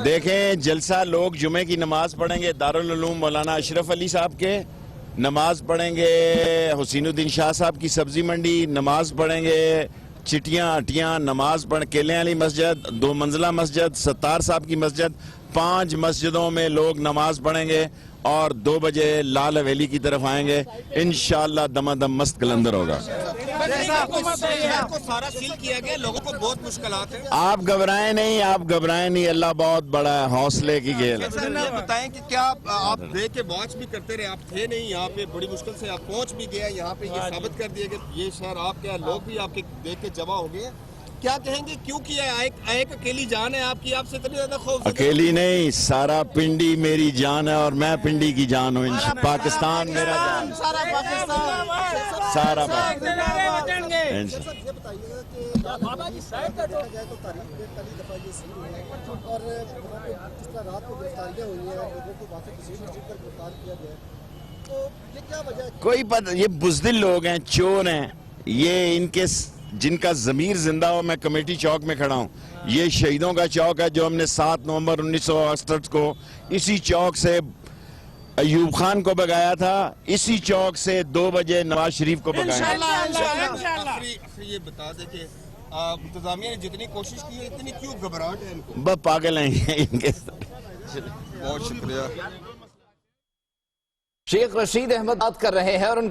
دیکھیں جلسہ لوگ جمعے کی نماز پڑھیں گے دارالعلوم مولانا اشرف علی صاحب کے، نماز پڑھیں گے حسین الدین شاہ صاحب کی سبزی منڈی، نماز پڑھیں گے چٹیاں اٹیاں، نماز پڑھ کیلے والی مسجد، 2 منزلہ مسجد، ستار صاحب کی مسجد، 5 مسجدوں میں لوگ نماز پڑھیں گے اور 2 بجے لال حویلی کی طرف آئیں گے، انشاءاللہ دمادم مست کلندر ہوگا۔ شہر کو سارا سیل کیا گیا، لوگوں کو بہت مشکلات ہیں۔ آپ گھبرائیں نہیں، اللہ بہت بڑا ہے، حوصلے کی گیل ہے۔ سر یہ بتائیں کہ کیا آپ دیکھ کے واچ بھی کرتے رہے، آپ تھے نہیں یہاں پہ، بڑی مشکل سے آپ پہنچ بھی گئے یہاں پہ، یہ ثابت کر دیا کہ یہ شہر آپ کے، لوگ بھی آپ کے دیکھ کے جمع ہو گئے، کیا کہیں گے کیوں کیا ہے؟ ایک اکیلی جان ہے آپ کی، آپ سے اتنی زیادہ خوف؟ اکیلی نہیں، سارا پنڈی میری جان ہے اور میں پنڈی کی جان ہوں، پاکستان میرا جان، سارا پاکستان، سارا یہ بتائیے گا کہ بابا جی سائڈ کا جو ہے تو تاریخ میں پہلی دفعہ یہ شروع ہے اور وہاں پہ جس طرح رات کو گرفتاریاں ہوئی ہیں، لوگوں کو وہاں سے کسی مسجد پر گرفتار کیا گیا ہے، تو یہ کیا وجہ ہے؟ کوئی پتہ، یہ بزدل لوگ ہیں، چور ہیں، یہ ان کے جن کا ضمیر زندہ ہو۔ میں کمیٹی چوک میں کھڑا ہوں، یہ شہیدوں کا چوک ہے جو ہم نے 7 نومبر 1968 کو اسی چوک سے ایوب خان کو بگایا تھا، اسی چوک سے 2 بجے نواز شریف کو بگایا تھا۔ آخری یہ بتا دیں کہ انتظامیہ نے جتنی کوشش کی ہے اتنی کیوں گھبراہٹ ہے ان کو؟ بس پاگل ہیں ان کے۔ بہت شکریہ۔ شیخ رشید احمد بات کر رہے ہیں اور ان